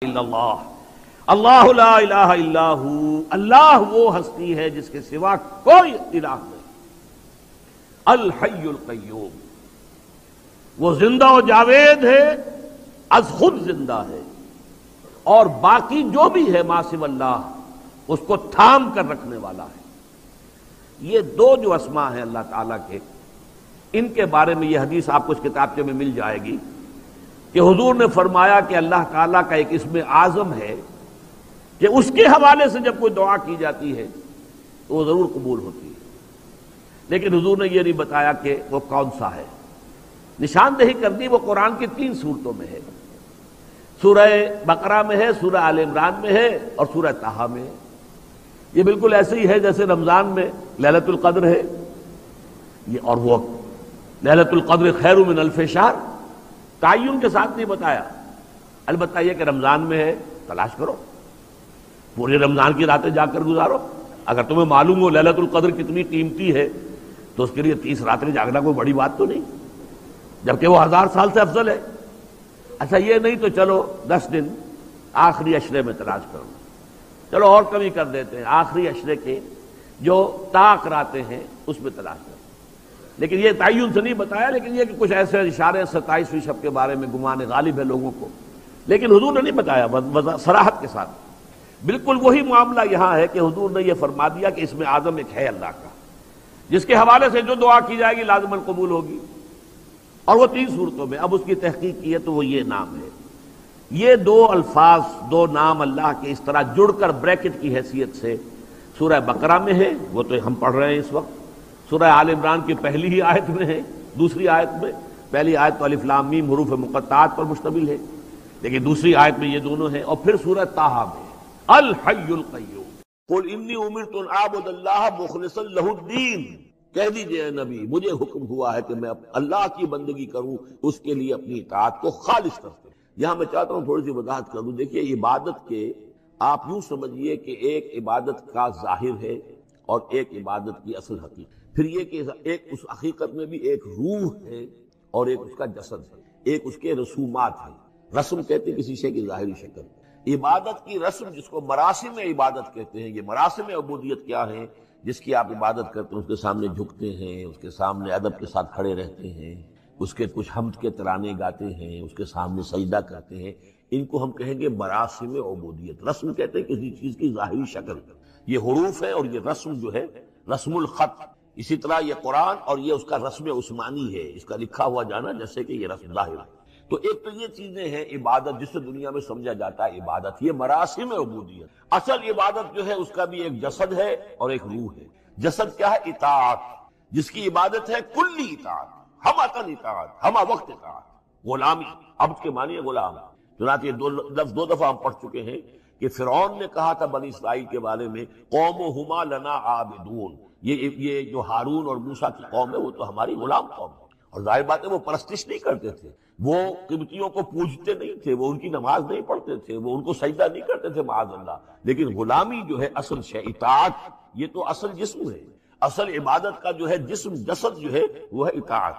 اللہ اللہ لا الہ الا ہو، اللہ وہ ہستی ہے جس کے سوا کوئی الہ نہیں۔ الحی القیوم، وہ زندہ و جاوید ہے، از خود زندہ ہے، اور باقی جو بھی ہے ما سوی اللہ اس کو تھام کر رکھنے والا ہے۔ یہ دو جو اسماء ہیں اللہ تعالیٰ کے، ان کے بارے میں یہ حدیث آپ کو اس کتابچے میں مل جائے گی کہ حضور نے فرمایا کہ اللہ تعالیٰ کا ایک اسم اعظم ہے کہ اس کے حوالے سے جب کوئی دعا کی جاتی ہے تو وہ ضرور قبول ہوتی ہے، لیکن حضور نے یہ نہیں بتایا کہ وہ کون سا ہے۔ نشاندہی کر دی وہ قرآن کی 3 صورتوں میں ہے، سورہ بقرہ میں ہے، سورہ آل عمران میں ہے اور سورہ طٰہٰ میں ہے۔ یہ بالکل ایسے ہی ہے جیسے رمضان میں لیلۃ القدر ہے، یہ اور وہ لیلۃ القدر خیر من الف شہر، تعین کے ساتھ نہیں بتایا، البتہ یہ کہ رمضان میں ہے تلاش کرو، پورے رمضان کی راتیں جا کر گزارو۔ اگر تمہیں معلوم ہو لیلۃ القدر کتنی قیمتی ہے تو اس کے لیے 30 راتیں جاگنا کوئی بڑی بات تو نہیں، جبکہ وہ 1000 سال سے افضل ہے۔ اچھا یہ نہیں تو چلو 10 دن آخری عشرے میں تلاش کرو، چلو اور کمی کر دیتے ہیں، آخری عشرے کے جو طاق راتیں ہیں اس میں تلاش کرو، لیکن یہ تعین سے نہیں بتایا، لیکن یہ کہ کچھ ایسے اشارے 27ویں شب کے بارے میں گمان غالب ہے لوگوں کو، لیکن حضور نے نہیں بتایا صراحت کے ساتھ۔ بالکل وہی معاملہ یہاں ہے کہ حضور نے یہ فرما دیا کہ اس میں اعظم ایک ہے اللہ کا، جس کے حوالے سے جو دعا کی جائے گی لازماً قبول ہوگی، اور وہ 3 صورتوں میں۔ اب اس کی تحقیق کی ہے تو وہ یہ نام ہے۔ یہ 2 الفاظ، 2 نام اللہ کے اس طرح جڑ کر بریکٹ کی حیثیت سے سورہ بقرہ میں ہے، وہ تو ہم پڑھ رہے ہیں اس وقت، سورہ آل عمران کی پہلی ہی آیت میں ہے، دوسری آیت میں، پہلی آیت تو الف لام میم حروف مقطعات پر مشتمل ہے، لیکن دوسری آیت میں یہ دونوں ہیں، اور پھر سورہ طٰہٰ میں الحی القیوم قل انی امرت ان اعبد اللہ مخلصا لہ الدین، کہہ دیجئے اے نبی مجھے حکم ہوا ہے کہ میں اللہ کی بندگی کروں، اس کے لیے اپنی اطاعت کو خالص کرتا ہوں۔ یہاں میں چاہتا ہوں تھوڑی سی وضاحت کر دوں۔ دیکھیے عبادت کے آپ یوں سمجھیے کہ ایک عبادت کا ظاہر ہے اور ایک عبادت کی اصل حقیقت، پھر یہ کہ ایک اس حقیقت میں بھی ایک روح ہے اور ایک اس کا جسد ہے، ایک اس کے رسومات ہیں۔ رسم کہتے ہیں کسی شے کی ظاہری شکل، عبادت کی رسم جس کو مراسم عبادت کہتے ہیں۔ یہ مراسم عبودیت کیا ہیں؟ جس کی آپ عبادت کرتے ہیں، اس کے سامنے جھکتے ہیں، اس کے سامنے ادب کے ساتھ کھڑے رہتے ہیں، اس کے کچھ حمد کے ترانے گاتے ہیں، اس کے سامنے سجدہ کرتے ہیں، ان کو ہم کہیں گے مراسم عبودیت۔ رسم کہتے ہیں کسی چیز کی ظاہری شکل، یہ حروف ہے، اور یہ رسم جو ہے رسم الخط، اسی طرح یہ قرآن اور یہ اس کا رسم عثمانی ہے، اس کا لکھا ہوا جانا جیسے کہ یہ رسم ظاہر ہے۔ تو ایک تو یہ چیزیں ہیں عبادت جسے دنیا میں سمجھا جاتا ہے عبادت، یہ مراسم عبودیت۔ اصل عبادت جو ہے اس کا بھی ایک جسد ہے اور ایک روح ہے۔ جسد کیا ہے؟ اطاعت، جس کی عبادت ہے کلی اطاعت، ہم اطاعت، ہم وقت اطاعت، غلامی، عبد کے معنی ہے غلام۔ چنانچہ یہ 2 لفظ 2 دفعہ ہم پڑھ چکے ہیں کہ فرعون نے کہا تھا بنی اسرائیل کے بارے میں قومہما لنا عابدون، یہ جو ہارون اور موسیٰ کی قوم ہے وہ تو ہماری غلام قوم ہے، اور ظاہر بات ہے وہ پرستش نہیں کرتے تھے، وہ قبطیوں کو پوجتے نہیں تھے، وہ ان کی نماز نہیں پڑھتے تھے، وہ ان کو سجدہ نہیں کرتے تھے معاذ اللہ، لیکن غلامی جو ہے اصل شے، اطاعت یہ تو اصل جسم ہے، اصل عبادت کا جو ہے جسم جسد جو ہے وہ ہے اطاعت۔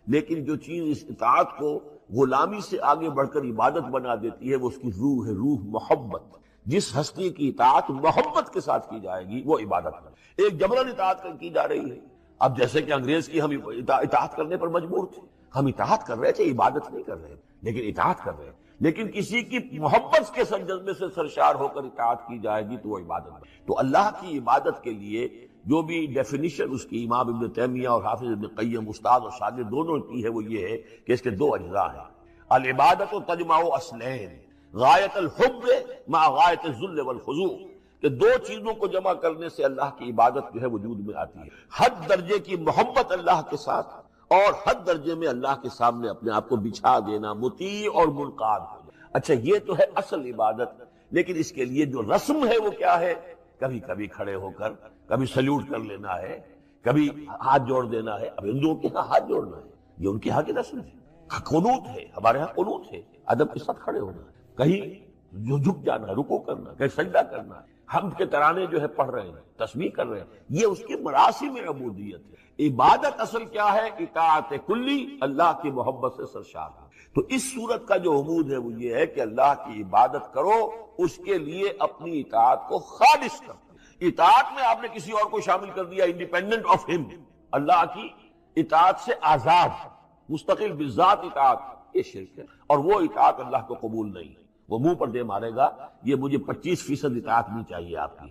لیکن جو چیز اس اطاعت کو غلامی سے آگے بڑھ کر عبادت بنا دیتی ہے وہ اس کی روح ہے، روح محبت۔ جس ہستی کی اطاعت محبت کے ساتھ کی جائے گی وہ عبادت ہے۔ ایک جبراً اطاعت کی جا رہی ہے، اب جیسے کہ انگریز کی ہم اطاعت کرنے پر مجبور تھے، ہم اطاعت کر رہے تھے، عبادت نہیں کر رہے، لیکن اطاعت کر رہے ہیں۔ لیکن کسی کی محبت کے جذبے سے سرشار ہو کر اطاعت کی جائے گی تو وہ عبادت ہے۔ تو اللہ کی عبادت کے لیے جو بھی ڈیفینیشن اس کی امام ابن تیمیہ اور حافظ ابن قیم استاد اور شاگرد دونوں کی ہے وہ یہ ہے کہ اس کے 2 اجزاء ہیں۔ العبادت تجمع اصلین، غایت الحب مع غایت الذل والخضوع، کہ 2 چیزوں کو جمع کرنے سے اللہ کی عبادت جو ہے وجود میں آتی ہے، حد درجے کی محبت اللہ کے ساتھ اور حد درجے میں اللہ کے سامنے اپنے آپ کو بچھا دینا، مطیع اور منقاد ہو جائے۔ اچھا یہ تو ہے اصل عبادت، لیکن اس کے لیے جو رسم ہے وہ کیا ہے؟ کبھی کبھی کھڑے ہو کر کبھی سلیوٹ کر لینا ہے، کبھی ہاتھ جوڑ دینا ہے۔ اب ہندوؤں کے ہاں ہاتھ جوڑنا ہے، یہ ان کے ہاں کی رسم ہے۔ قنوت ہے، ہمارے ہاں قنوت ہے، ادب کے ساتھ کھڑے ہونا ہے۔ کہیں جو جھک جانا ہے، رکوع کرنا ہے، کہ سجدہ کرنا ہے، حمد کے ترانے جو ہے پڑھ رہے ہیں، تسبیح کر رہے ہیں، یہ اس کی مراسم عبودیت ہے۔ عبادت اصل کیا ہے؟ اطاعت کلی، اللہ کی محبت سے سرشار ہے۔ تو اس صورت کا جو عمود ہے وہ یہ ہے کہ اللہ کی عبادت کرو، اس کے لیے اپنی اطاعت کو خالص کرو۔ اطاعت میں آپ نے کسی اور کو شامل کر دیا، انڈیپینڈنٹ آف ہم، اللہ کی اطاعت سے آزاد، مستقل بذات اطاعت، یہ شرک ہے، اور وہ اطاعت اللہ کو قبول نہیں ہے۔ وہ منہ پر دے مارے گا، یہ مجھے 25% اطاعت نہیں چاہیے آپ کی،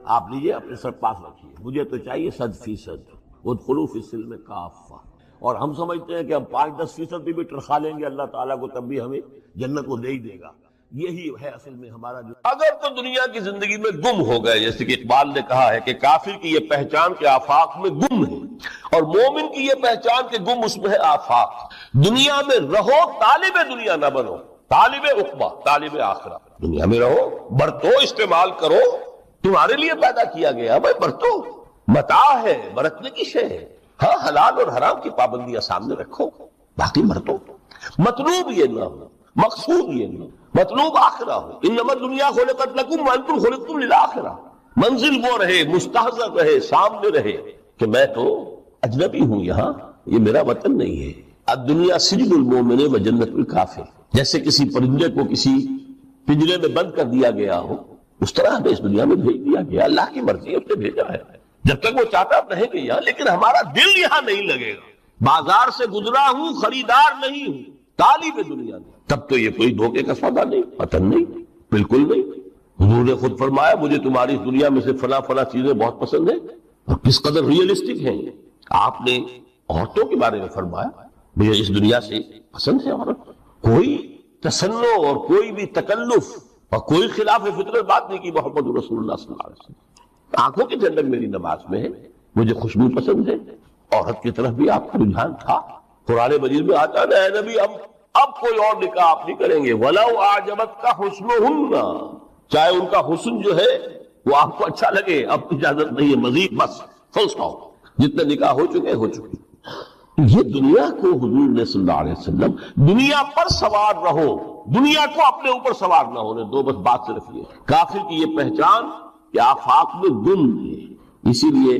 آپ لیجئے اپنے سر پاس رکھیے، مجھے تو چاہیے 100%۔ ادخلوا فی السلم کافہ۔ اور ہم سمجھتے ہیں کہ ہم 5-10% بھی ٹرخا لیں گے اللہ تعالیٰ کو، تب بھی ہمیں جنت کو دے ہی دے گا۔ یہی ہے اصل میں ہمارا جو اگر تو دنیا کی زندگی میں گم ہو گئے، جیسے کہ اقبال نے کہا ہے کہ کافر کی یہ پہچان کے آفاق میں گم ہے، اور مومن کی یہ پہچان کے گم اس میں ہے آفاق۔ دنیا میں رہو، طالب دنیا نہ بنو، طالب عقبہ، طالب آخرہ۔ دنیا میں رہو، برتو، استعمال کرو، تمہارے لیے پیدا کیا گیا، بھائی برتو، متاع ہے، برتنے کی شے ہے، ہاں حلال اور حرام کی پابندیاں سامنے رکھو، باقی برتو۔ مطلوب یہ نہ ہو، مقصود یہ نہ ہو، مطلوب آخرہ ہو۔ انما الدنیا خلقت لکم وانتم خلقتم للآخرہ۔ منزل وہ رہے، مستحضر رہے، سامنے رہے کہ میں تو اجنبی ہوں، یہاں یہ میرا وطن نہیں ہے۔ الدنیا سجن المومن و جنت الکافر۔ جیسے کسی پرندے کو کسی پنجرے میں بند کر دیا گیا ہو، اس طرح ہمیں اس دنیا میں بھیج دیا گیا، اللہ کی مرضی ہے، اس نے بھیجا ہے۔ جب تک وہ چاہتا رہیں گے یہاں، لیکن ہمارا دل یہاں نہیں لگے گا۔ بازار سے گزرا ہوں، خریدار نہیں ہوں، طالب دنیا نہیں، تب تو یہ کوئی دھوکے کا سودا نہیں، وطن نہیں، بالکل نہیں۔ حضور نے خود فرمایا مجھے تمہاری اس دنیا میں سے فلاں فلاں چیزیں بہت پسند ہیں، اور کس قدر ریئلسٹک ہیں۔ آپ نے عورتوں کے بارے میں فرمایا مجھے اس دنیا سے پسند ہے عورت، کوئی تصنع اور کوئی بھی تکلف اور کوئی خلاف فطرت بات نہیں کی محمد رسول اللہ صلی اللہ علیہ وسلم۔ آنکھوں کی ٹھنڈک میری نماز میں ہے، مجھے خوشبو پسند ہے، عورت کی طرف بھی آپ کا رجحان تھا۔ قرآن مجید میں آتا ہے اے نبی اب کوئی اور نکاح آپ نہیں کریں گے، وَلَوْ أَعْجَبَتْكَ حُسْنُهُنَّ، چاہے ان کا حسن جو ہے وہ آپ کو اچھا لگے، اب اجازت نہیں ہے مزید، بس فل اسٹاپ، جتنے نکاح ہو چکے۔ یہ دنیا کو حضور نے صلی اللہ علیہ وسلم دنیا پر سوار رہو، دنیا کو اپنے اوپر سوار نہ ہونے دو، بس بات صرف یہ۔ کافر کی یہ پہچان کہ آفاق میں گم ہے۔ اسی لیے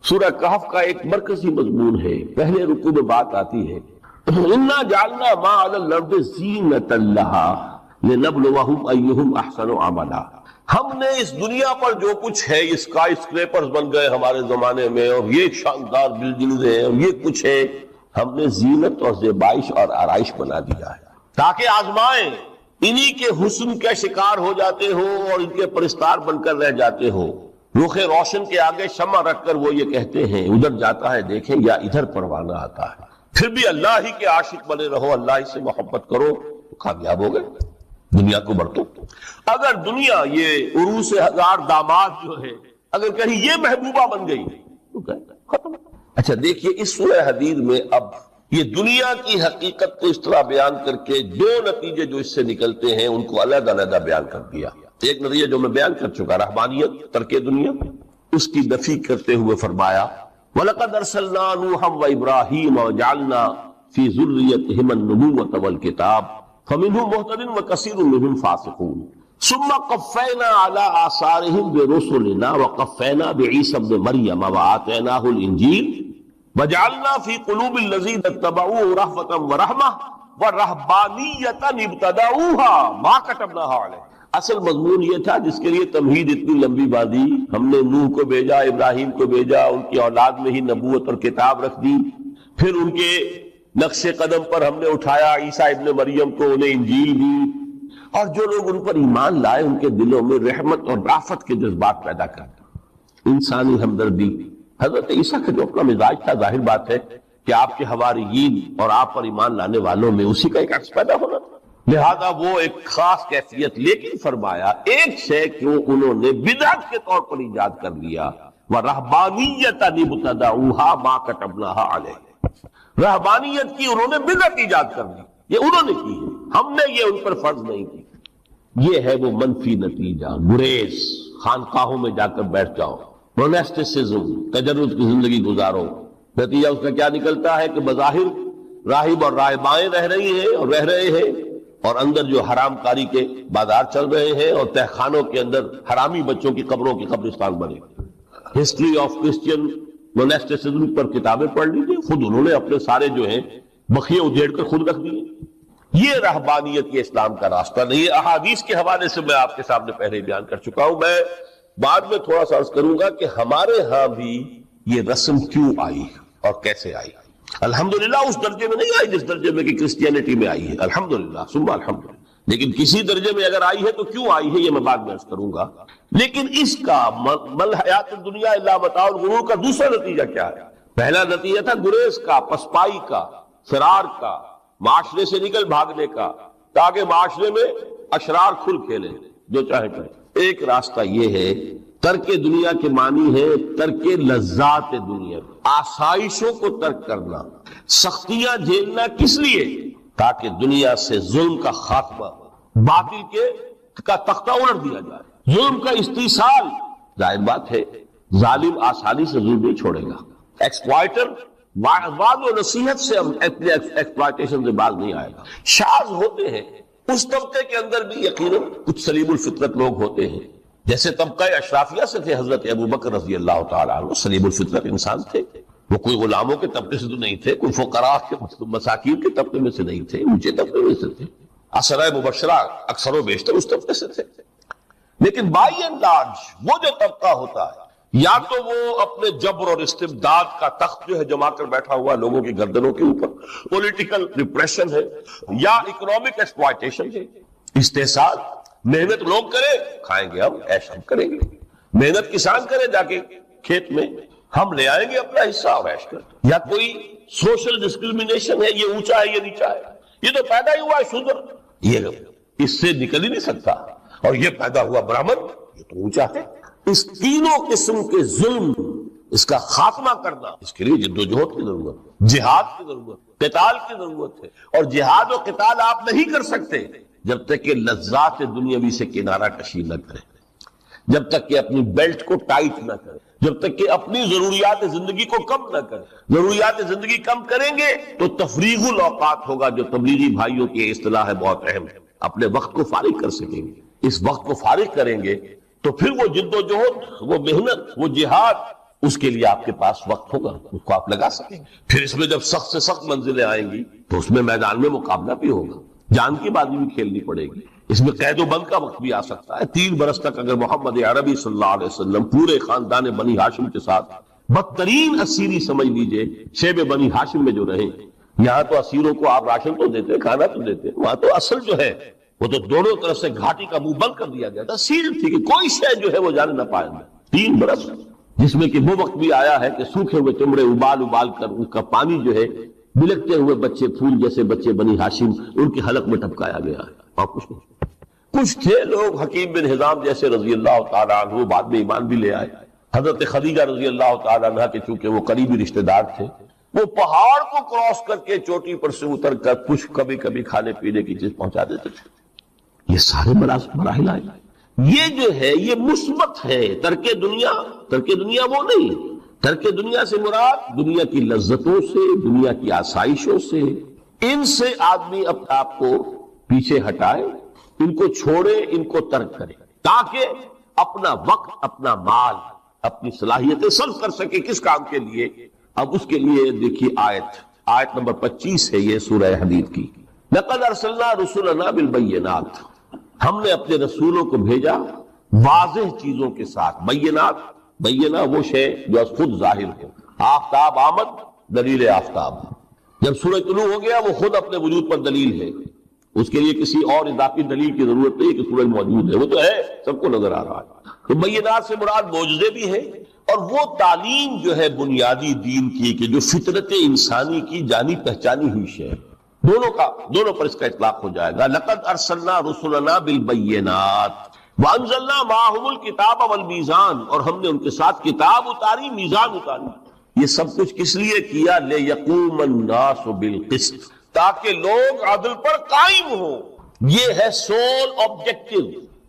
سورہ کہف کا ایک مرکزی مضمون ہے، پہلے رکوع میں بات آتی ہے اِنَّا جَعَلْنَا مَا عَلَى الْأَرْضِ زِینَةً لَهَا لِنَبْلُوَهُمْ أَيُّهُمْ أَحْسَنُ عَمَلًا۔ ہم نے اس دنیا پر جو کچھ ہے، یہ اسکائی اسکریپرز بن گئے ہمارے زمانے میں، اور یہ شاندار بلڈنگز ہیں، اور یہ کچھ ہے، ہم نے زینت اور زیبائش اور آرائش بنا دیا ہے تاکہ آزمائیں، انہی کے حسن کے شکار ہو جاتے ہو اور ان کے پرستار بن کر رہ جاتے ہو۔ رخ روشن کے آگے شمع رکھ کر وہ یہ کہتے ہیں ادھر جاتا ہے دیکھیں یا ادھر پروانہ آتا ہے، پھر بھی اللہ ہی کے عاشق بنے رہو، اللہ ہی سے محبت کرو تو کامیاب ہو گئے۔ دنیا کو برتو۔ اگر دنیا یہ عروس ہزار داماد جو ہے، اگر کہیں یہ محبوبہ بن گئی تو ختم۔ اچھا دیکھیے اس سورہ حدید میں اب یہ دنیا کی حقیقت کو اس طرح بیان کر کے دو نتیجے جو اس سے نکلتے ہیں ان کو علیحدہ علیحدہ بیان کر دیا۔ ایک نتیجہ جو میں بیان کر چکا، رہبانیت، ترک دنیا، اس کی نفی کرتے ہوئے فرمایا وَلَقَدْ أَرْسَلْنَا نُوحًا وَإِبْرَاهِيمَ وَجَعَلْنَا فِي ذُرِّيَّتِهِمَا النُّبُوَّةَ وَالْكِتَابَ فَمِنْهُمْ مُهْتَدٍ وَكَثِيرٌ مِنْهُمْ فَاسِقُونَ ثُمَّ قَفَّيْنَا عَلَىٰ آثَارِهِمْ بِرُسُلِنَا وَقَفَّيْنَا بِعِيسَى ابْنِ مَرْيَمَ وَآتَيْنَاهُ الْإِنْجِيلَ وَجَعَلْنَا فِي قُلُوبِ الَّذِينَ اتَّبَعُوهُ رَأْفَةً وَرَحْمَةً وَرَهْبَانِيَّةً ابْتَدَعُوهَا مَا كَتَبْنَاهَا عَلَيْهِمْ۔ اصل مضمون یہ تھا جس کے لیے تمہید اتنی لمبی باندھی، ہم نے نوح کو بھیجا، ابراہیم کو بھیجا، ان کی اولاد میں ہی نبوت اور کتاب رکھ دی، پھر ان کے نقش قدم پر ہم نے اٹھایا عیسیٰ ابن مریم کو، انہیں انجیل دی، اور جو لوگ ان پر ایمان لائے ان کے دلوں میں رحمت اور رافت کے جذبات پیدا کر دی، انسانی ہمدردی۔ حضرت عیسیٰ کا جو اپنا مزاج تھا، ظاہر بات ہے کہ آپ کے حواریین اور آپ پر ایمان لانے والوں میں اسی کا ایک عکس پیدا ہونا تھا، لہذا وہ ایک خاص کیفیت۔ لیکن فرمایا ایک شے کیوں انہوں نے بدعت کے طور پر ایجاد کر لیا، وَرَهْبَانِيَّةً ابْتَدَعُوهَا مَا كَتَبْنَاهَا عَلَيْهِمْ، رہبانیت کی انہوں نے بدعت ایجاد کر لی، یہ انہوں نے کی ہے، ہم نے یہ ان پر فرض نہیں کی۔ یہ ہے وہ منفی نتیجہ، گریز، خانقاہوں میں جا کر بیٹھ جاؤ، موناسٹسزم، تجرد کی زندگی گزارو، نتیجہ اس کا کیا نکلتا ہے کہ بظاہر راہب اور راہبائیں رہ رہی ہیں اور رہ رہے ہیں، اور اندر جو حرام کاری کے بازار چل رہے ہیں اور تہخانوں کے اندر حرامی بچوں کی قبروں کی قبرستان بنے. ہسٹری آف کرسچین موناسٹیسزم پر کتابیں پڑھ لیجیے، خود انہوں نے اپنے سارے جو ہیں بخیے اجیڑ کر خود رکھ دیے. یہ رہبانیت، یہ اسلام کا راستہ نہیں ہے. احادیث کے حوالے سے میں آپ کے سامنے پہلے بیان کر چکا ہوں. میں بعد میں تھوڑا سا عرض کروں گا کہ ہمارے ہاں بھی یہ رسم کیوں آئی اور کیسے آئی. الحمدللہ اس درجے میں نہیں آئی جس درجے میں کہ کرسچینٹی میں آئی ہے، الحمدللہ ثم الحمدللہ، لیکن کسی درجے میں اگر آئی ہے تو کیوں آئی ہے یہ میں بعد میں عرض کروں گا. لیکن اس کا مل حیات الدنیا الا متاع الغرور کا دوسرا نتیجہ کیا ہے؟ پہلا نتیجہ تھا گریز کا، پسپائی کا، فرار کا، معاشرے سے نکل بھاگنے کا، تاکہ معاشرے میں اشرار کھل کھیلے جو چاہے کرے. ایک راستہ یہ ہے، ترک دنیا کے معنی ہے ترک لذات دنیا، آسائشوں کو ترک کرنا، سختیاں جھیلنا. کس لیے؟ تاکہ دنیا سے ظلم کا خاتمہ، باطل کا تختہ الٹ دیا جائے، ظلم کا استیصال. ظاہر بات ہے ظالم آسانی سے ظلم نہیں چھوڑے گا. ایکسپلائٹر وعد و نصیحت سے اپنے ایکسپلائٹیشن سے باز نہیں آئے گا. شاذ ہوتے ہیں اس طبقے کے اندر بھی یقیناً کچھ سلیم الفطرت لوگ ہوتے ہیں، جیسے طبقہ اشرافیہ سے تھے حضرت ابو بکر رضی اللہ تعالیٰ عنہ، سلیم الفطرت انسان تھے. وہ کوئی غلاموں کے طبقے سے تو نہیں تھے، کوئی فقراء کے مساکین کے طبقے میں سے نہیں تھے، اونچے طبقے میں سے تھے. عشرہ مبشرہ اکثر و بیشتر اس طبقے سے تھے. لیکن بائی اینڈ لارج وہ جو طبقہ ہوتا ہے، یا تو وہ اپنے جبر اور استبداد کا تخت جو ہے جما کر بیٹھا ہوا لوگوں کی گردنوں کے اوپر، پولیٹیکل ریپریشن ہے، یا اکنامک ایکسپلائٹیشن ہے، استحصال. محنت لوگ کرے، کھائیں گے ہم، عیش ہم کریں گے. محنت کسان کرے جا کے کھیت میں، ہم لے آئیں گے اپنا حصہ اور عیش کر. یا کوئی سوشل ڈسکریمنیشن ہے، یہ اونچا ہے یہ نیچا ہے، یہ تو پیدا ہی ہوا ہے شودر، یہ اس سے نکل ہی نہیں سکتا، اور یہ پیدا ہوا برہمن، یہ تو اونچا ہے. اس تینوں قسم کے ظلم، اس کا خاتمہ کرنا، اس کے لیے جدوجہد کی ضرورت، جہاد کی ضرورت، قتال کی ضرورت ہے. اور جہاد و قتال آپ نہیں کر سکتے جب تک کہ لذات دنیاوی سے کنارہ کشی نہ کریں، جب تک کہ اپنی بیلٹ کو ٹائٹ نہ کریں، جب تک کہ اپنی ضروریات زندگی کو کم نہ کریں. ضروریات زندگی کم کریں گے تو تفریغ الاوقات ہوگا، جو تبلیغی بھائیوں کی اصطلاح ہے، بہت اہم ہے. اپنے وقت کو فارغ کر سکیں گے. اس وقت کو فارغ کریں گے تو پھر وہ جد و جہد، وہ محنت، وہ جہاد، اس کے لیے آپ کے پاس وقت ہوگا، اس کو آپ لگا سکیں گے. پھر اس میں جب سخت سے سخت منزلیں آئیں گی تو اس میں میدان میں مقابلہ بھی ہوگا، جان کی بازی بھی کھیلنی پڑے گی. اس میں قید و بند کا وقت بھی آ سکتا ہے. 3 برس تک اگر محمد عربی صلی اللہ علیہ وسلم پورے خاندان بنی ہاشم کے ساتھ بدترین اسیری سمجھ لیجئے شیب بنی ہاشم میں جو رہے، یہاں تو اسیروں کو آپ راشن تو دیتے، کھانا تو دیتے، وہاں تو اصل جو ہے وہ تو دونوں طرف سے گھاٹی کا منہ بند کر دیا گیا تھا، سیل تھی کہ کوئی شے جو ہے وہ جانے نہ پائے. 3 برس، جس میں کہ وہ وقت بھی آیا ہے کہ سوکھے ہوئے چمڑے ابال کر ان کا پانی جو ہے بلکتے ہوئے بچے، پھول جیسے بچے بنی ہاشم، ان کے حلق میں ٹپکایا گیا ہے. اور کچھ تھے لوگ، حکیم بن حزام جیسے رضی اللہ تعالیٰ عنہ، بعد میں ایمان بھی لے آئے. حضرت خدیجہ رضی اللہ تعالیٰ عنہ کے چونکہ وہ قریبی رشتہ دار تھے، وہ پہاڑ کو کراس کر کے چوٹی پر سے اتر کر کچھ کبھی کبھی کھانے پینے کی چیز پہنچا دیتے تھے. یہ سارے مراحل آئے. یہ جو ہے یہ مثبت ہے. ترک دنیا وہ نہیں. ترک دنیا سے مراد دنیا کی لذتوں سے، دنیا کی آسائشوں سے، ان سے آدمی اپنے آپ کو پیچھے ہٹائے، ان کو چھوڑے، ان کو ترک کرے، تاکہ اپنا وقت، اپنا مال، اپنی صلاحیتیں صرف کر سکے. کس کام کے لیے؟ اب اس کے لیے دیکھیے آیت نمبر 25 ہے یہ سورہ حدید کی. لقد ارسلنا رسلنا بالبینات، ہم نے اپنے رسولوں کو بھیجا واضح چیزوں کے ساتھ. بینہ وہ شے جو از خود ظاہر ہو. آفتاب آمد، دلیل آفتاب. جب سورج طلوع ہو گیا وہ خود اپنے وجود پر دلیل ہے، اس کے لیے کسی اور اضافی دلیل کی ضرورت نہیں کہ سورج موجود ہے، وہ تو ہے، سب کو نظر آ رہا ہے. تو بینات سے مراد معجزے بھی ہے، اور وہ تعلیم جو ہے بنیادی دین کی کہ جو فطرت انسانی کی جانی پہچانی ہوئی شے، دونوں پر اس کا اطلاق ہو جائے گا. لقد ارسلنا رسلنا بالبینات وانزلنا معهم الکتاب والمیزان، اور ہم نے ان کے ساتھ کتاب اتاری، میزان اتاری. یہ سب کچھ کس لیے کیا؟ لیقوم الناس بالقسط، تاکہ لوگ عدل پر قائم ہوں. یہ ہے سول آبجیکٹو.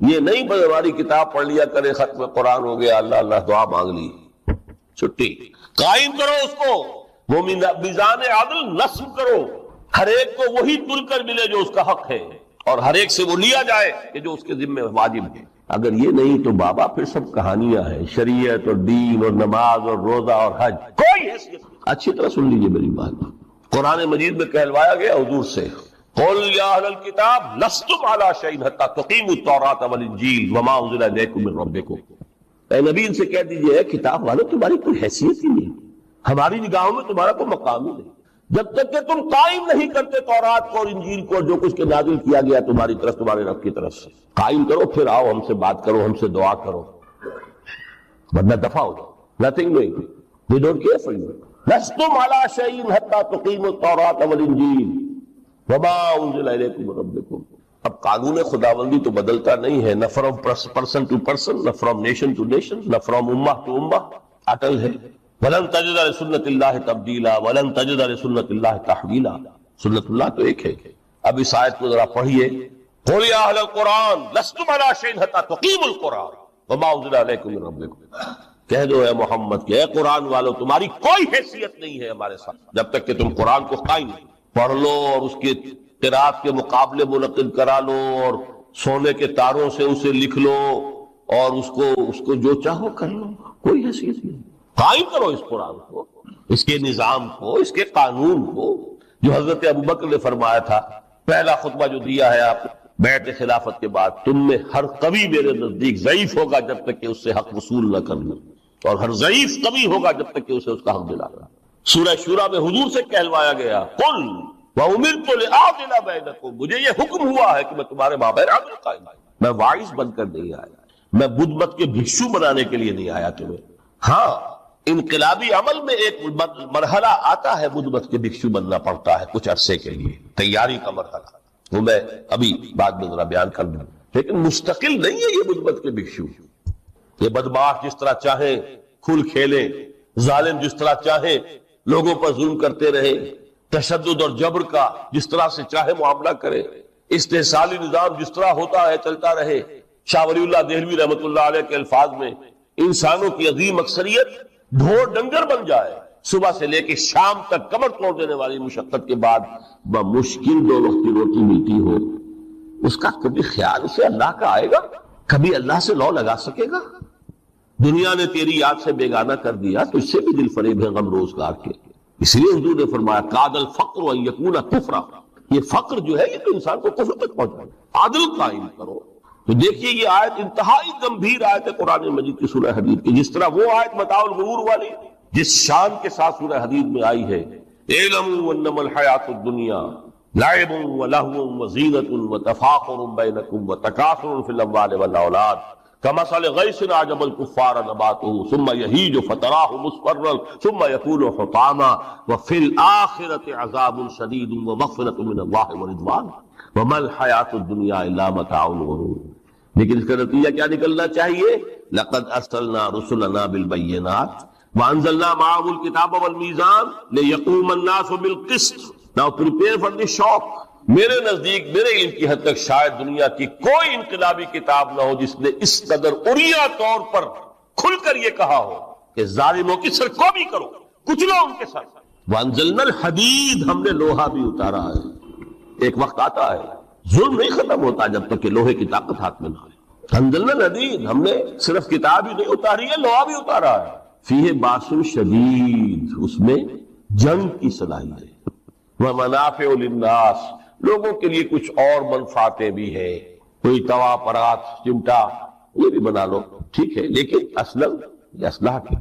یہ نہیں بس ہماری کتاب پڑھ لیا کرے، ختم قرآن ہو گیا، اللہ اللہ دعا مانگ لی، چھٹی. قائم کرو اس کو، وہ میزان عدل نصب کرو، ہر ایک کو وہی تل کر ملے جو اس کا حق ہے. اور ہر ایک سے وہ لیا جائے کہ جو اس کے ذمہ واجب ہے۔ اگر یہ نہیں تو بابا پھر سب کہانیاں ہیں، شریعت اور دین اور نماز اور روزہ اور حج کوئی حیثیت۔ اچھی طرح سن لیجیے میری بات، قرآن مجید میں کہلوایا گیا حضور سے، قل یا اہل الکتاب لستم علی شیء حتی تقیموا التوراۃ والانجیل وما انزل الیکم من ربکم۔ اے نبی ان سے کہہ دیجیے کتاب والوں تمہاری کوئی حیثیت ہی نہیں، ہماری نگاہوں میں تمہارا کوئی مقام ہی نہیں، جب تک کہ تم قائم نہیں کرتے تورات کو اور انجیل کو، جو کچھ کے نازل کیا گیا تمہاری طرف، تمہارے رب کی طرف سے قائم کرو، پھر آؤ ہم سے بات کرو، ہم سے دعا کرو، ورنہ دفع ہو جاؤ۔ Nothing doing. We don't care for you. لستم علی شیء حتی تقیموا التوراۃ والانجیل وما انزل الیکم من ربکم۔ اب قانون خداوندی تو بدلتا نہیں ہے، نہ فرام پرسن ٹو پرسن، نہ فرام نیشن ٹو نیشن، نہ فرام امہ ٹو امہ، اٹل ہے۔ وَلَن تَجِدَ لِسُنَّتِ اللَّهِ تَبْدِيلًا وَلَن تَجِدَ لِسُنَّتِ اللَّهِ تَحْوِيلًا۔ سنت اللہ تو ایک ہے۔ اب اس آیت کو ذرا پڑھیے، قُلْ يَا أَهْلَ الْقُرْآنِ لَسْتُمْ عَلَىٰ شَيْءٍ حَتَّىٰ تُقِيمُوا الْقُرْآنَ وَمَا أُنزِلَ إِلَيْكُم مِّن رَّبِّكُم۔ کہہ دو اے محمد کہ اے قرآن والو تمہاری کوئی حیثیت نہیں ہے ہمارے ساتھ جب تک کہ تم قرآن کو قائم پڑھ لو اور اس کے قرات کے مقابلے منعقد کرا لو اور سونے کے تاروں سے اسے لکھ لو اور اس کو جو چاہو کر لو، کوئی حیثیت نہیں۔ قائم کرو اس قرآن کو، اس کے نظام کو، اس کے قانون کو، جو حضرت ابوبکر نے فرمایا تھا، پہلا خطبہ جو دیا ہے آپ بیعت خلافت کے بعد، تم میں ہر قوی میرے نزدیک ضعیف ہوگا جب تک کہ اس سے حق وصول نہ کر لوں، اور ہر ضعیف قوی ہوگا جب تک کہ اسے اس کا حق دلانا۔ سورہ شورى میں حضور سے کہلوایا گیا، قل وَأُمِرْتُ لِأَعْدِلَ بَيْنَكُمْ، مجھے یہ حکم ہوا ہے کہ میں تمہارے مابین عدل قائم کروں۔ میں واعظ بن کر نہیں آیا، میں بدھ مت کے بھکشو بنانے کے لیے نہیں آیا تمہیں۔ ہاں انقلابی عمل میں ایک مرحلہ آتا ہے، بدھ مت کے بھکشو بننا پڑتا ہے کچھ عرصے کے لیے، تیاری کا مرحلہ، وہ میں ابھی بعد میں ذرا بیان کر دوں، لیکن مستقل نہیں ہے یہ بدھ مت کے بھکشو۔ یہ بدماش جس طرح چاہیں کھل کھیلیں، ظالم جس طرح چاہیں لوگوں پر ظلم کرتے رہے، تشدد اور جبر کا جس طرح سے چاہے معاملہ کرے، استحصالی نظام جس طرح ہوتا ہے چلتا رہے۔ شاہ ولی اللہ دہلوی رحمۃ اللہ علیہ کے الفاظ میں، انسانوں کی عظیم اکثریت ڈھور ڈنگر بن جائے، صبح سے لے کے شام تک کمر توڑ دینے والی مشقت کے بعد بمشکل 2 وقت کی روٹی ملتی ہو، اس کا کبھی خیال اسے اللہ کا آئے گا؟ کبھی اللہ سے لو لگا سکے گا؟ دنیا نے تیری یاد سے بیگانہ کر دیا تو اس سے بھی دل فریب ہے غم روزگار کے۔ اس لیے حضور نے فرمایا کاد الفقر ان یکون کفرا، یہ فقر جو ہے یہ تو انسان کو کفر تک پہنچائے۔ عدل قائم کرو۔ تو دیکھیے یہ آیت انتہائی گمبھیر آیت ہے قرآن مجید کی سورہ حدید کی، جس طرح وہ آیت متاع الغرور والی جس شان کے ساتھ سورہ حدید میں آئی ہے، اعلموا انما الحیات الدنیا لعب ولہو وزینۃ وتفاخر بینکم وتکاثر فی الاموال والاولاد کمثل غیث اعجب الکفار نباتہ ثم یہیج فتراہ مصفرا ثم یکون حطاما وفی الآخرۃ عذاب شدید ومغفرۃ من اللہ ورضوان وما الحیات الدنیا الا متاع الغرور۔ لیکن اس کا نتیجہ کیا نکلنا چاہیے؟ لقد ارسلنا رسلنا بالبینات وانزلنا معهم الکتاب والمیزان لیقوم الناس بالقسط۔ Now prepare for the shock۔ میرے نزدیک میرے علم کی حد تک شاید دنیا کی کوئی انقلابی کتاب نہ ہو جس نے اس قدر عریاں طور پر کھل کر یہ کہا ہو کہ ظالموں کی سرکوبی کرو، کچلو ان کے ساتھ۔ وانزلنا الحدید، ہم نے لوہا بھی اتارا ہے۔ ایک وقت آتا ہے ظلم نہیں ختم ہوتا جب تک کہ لوہے کی طاقت ہاتھ میں نہ آئے۔ انزلنا الحدید، ہم نے صرف کتاب ہی نہیں اتاری ہے، لوہا بھی اتارا ہے۔ فیہ باس شدید، اس میں جنگ کی صلاحیت ہے۔ ومنافع للناس، لوگوں کے لیے کچھ اور منفعتیں بھی ہیں، کوئی توا پرات چمٹا یہ بھی بنا لو، ٹھیک ہے، لیکن اصلاً یہ اصلاح کی۔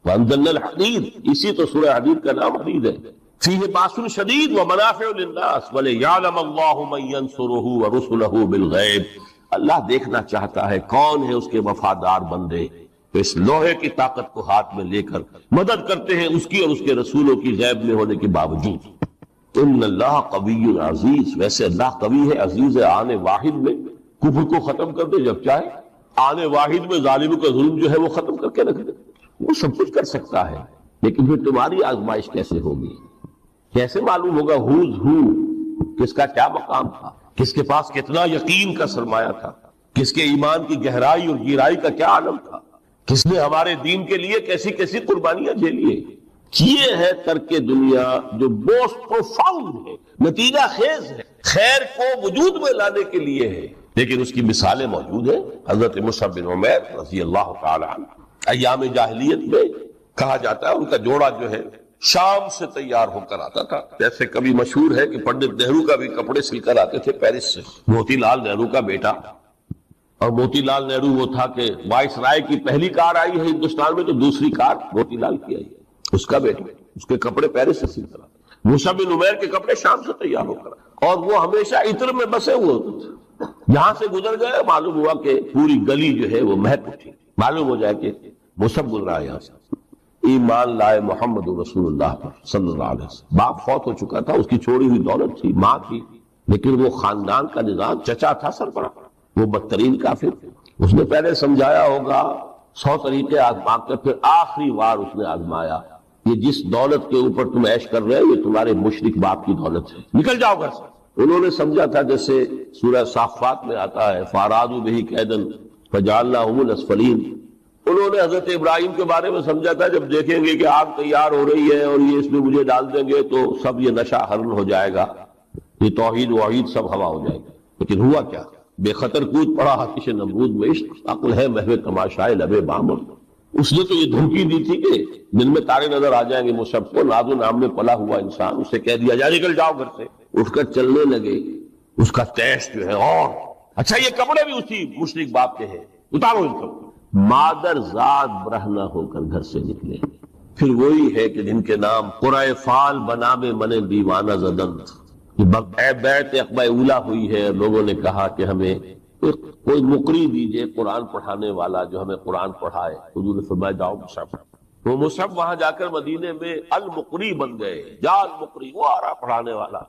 وانزلنا الحدید، اسی تو سورہ حدید کا نام حدید ہے۔ فیہ باس شدید ومنافع للناس ولیعلم اللہ من ینصرہ ورسلہ بالغیب۔ اللہ دیکھنا چاہتا ہے کون ہے اس کے وفادار بندے تو اس لوہے کی طاقت کو ہاتھ میں لے کر مدد کرتے ہیں اس کی اور اس کے رسولوں کی غیب میں ہونے کے باوجود۔ ان اللہ قوی عزیز، ویسے اللہ قوی ہے، عزیز ہے، آنے واحد میں کفر کو ختم کر دے جب چاہے، آنے واحد میں ظالموں کا ظلم جو ہے وہ ختم کر کے رکھ دے، وہ سب کچھ کر سکتا ہے۔ لیکن پھر تمہاری آزمائش کیسے ہوگی؟ کیسے معلوم ہوگا ہوز ہو، کس کا کیا مقام تھا، کس کے پاس کتنا یقین کا سرمایہ تھا، کس کے ایمان کی گہرائی اور گہرائی کا کیا عالم تھا، کس نے ہمارے دین کے لیے کیسی کیسی قربانیاں جھیلی ہیں۔ یہ ہے ترک دنیا جو موسٹ پروفاؤنڈ ہے، نتیجہ خیز ہے۔ خیر کو وجود میں لانے کے لیے ہے، لیکن اس کی مثالیں موجود ہیں۔ حضرت مصعب بن عمیر رضی اللہ تعالی عنہ ایام جاہلیت میں کہا جاتا ہے ان کا جوڑا جو ہے شام سے تیار ہو کر آتا تھا، جیسے کبھی مشہور ہے کہ پنڈت نہرو کا بھی کپڑے سل کر آتے تھے پیرس سے، موتی لال نہرو کا بیٹا، اور موتی لال نہرو وہ تھا کہ وائس رائے کی پہلی کار آئی ہے ہندوستان میں تو دوسری کار موتی لال کی آئی ہے، اس کا بیٹا، اس کے کپڑے پیرس سے سل کر آتے، مصعب بن عمیر کے کپڑے شام سے تیار ہو کر، اور وہ ہمیشہ عطر میں بسے ہوئے ہوتے تھے، یہاں سے گزر گئے معلوم ہوا کہ پوری گلی جو ہے وہ مہک اٹھی، معلوم ہو جائے کہ مصعب گزرا ہے یہاں سے، ایمان لائے محمد رسول اللہ پر صلی اللہ علیہ وسلم۔ باپ فوت ہو چکا تھا، اس کی چھوڑی ہوئی دولت تھی، ماں تھی، لیکن وہ خاندان کا نظام، چچا تھا سربراہ، وہ بدترین کافر، اس نے پہلے سمجھایا ہوگا 100 طریقے آزما کر پھر آخری بار اس نے آزمایا، یہ جس دولت کے اوپر تم عیش کر رہے ہو یہ تمہارے مشرک باپ کی دولت ہے، نکل جاؤ گھر سے۔ انہوں نے سمجھا تھا جیسے سورہ صافات میں آتا ہے فَأَرَادُوا بِهِ كَيْدًا فَجَعَلْنَاهُمُ الْأَسْفَلِينَ، انہوں نے حضرت ابراہیم کے بارے میں سمجھا تھا جب دیکھیں گے کہ آگ تیار ہو رہی ہے اور یہ اس میں مجھے ڈال دیں گے تو سب یہ نشہ حرن ہو جائے گا، یہ توحید وحید سب ہوا ہو جائے گا، لیکن ہوا کیا؟ بے خطر کود پڑا آتش نمرود میں، عشق عقل ہے محو تماشائے لبے بامر، اس نے تو یہ دھمکی دی تھی کہ دن میں تارے نظر آ جائیں گے مصعب کو، ناز و نام میں پلا ہوا انسان، اسے کہہ دیا جائے نکل جاؤ گھر سے، اٹھ کر چلنے لگے، اس کا ٹیسٹ جو ہے اور اچھا یہ کپڑے بھی اسی مشرک باپ کے ہیں، اتارو ان کو، مادر ذات برہنہ ہو کر گھر سے نکلے، پھر وہی ہے کہ جن کے نام قرائے فال بنا میں من دیوانہ زدن، بیعت عقبہ اولا ہوئی ہے، لوگوں نے کہا کہ ہمیں کوئی مقری دیجئے قرآن پڑھانے والا جو ہمیں قرآن پڑھائے، حضور نے فرمایا جاؤ مصعب، وہ مصعب وہاں جا کر مدینے میں المقری بن گئے، جا المقری، وہ آ رہا پڑھانے والا،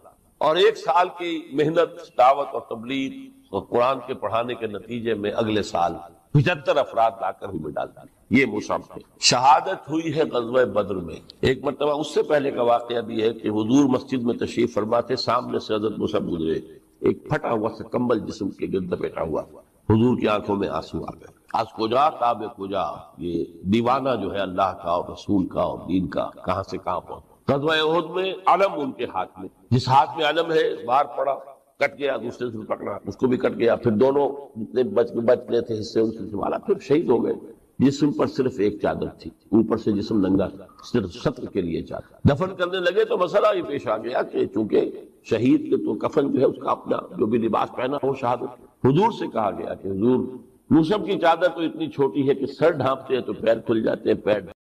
اور 1 سال کی محنت دعوت اور تبلیغ اور قرآن کے پڑھانے کے نتیجے میں اگلے سال 75 افراد لا کر ہی میں ڈال ڈالے، یہ مصعب ہے۔ شہادت ہوئی ہے غزوہ بدر میں، ایک مرتبہ اس سے پہلے کا واقعہ بھی ہے کہ حضور مسجد میں تشریف فرما تھے، سامنے سے حضرت مصعب گزرے، ایک پھٹا ہوا سا کمبل جسم کے گرد لپیٹا ہوا، حضور کی آنکھوں میں آنسو آ گئے، آج کجا تاب کجا، یہ دیوانہ جو ہے اللہ کا اور رسول کا اور دین کا کہاں سے کہاں پہنچ۔ غزوہ احد میں علم ان کے ہاتھ میں، جس ہاتھ میں علم ہے باہر پڑا، کٹ گیا، دوسرے سے پکڑا، اس کو بھی کٹ گیا، پھر دونوں جتنے بچ گئے تھے حصے ان سے سنبھالا، پھر شہید ہو گئے، جسم پر صرف ایک چادر تھی، اوپر سے جسم ننگا، صرف سطر کے لیے چادر، دفن کرنے لگے تو مسئلہ یہ پیش آ گیا کہ چونکہ شہید کے تو کفن جو ہے اس کا اپنا جو بھی لباس پہنا ہو شہادت، حضور سے کہا گیا کہ حضور مصعب کی چادر تو اتنی چھوٹی ہے کہ سر ڈھانپتے ہیں تو پیر کھل جاتے ہیں، پیر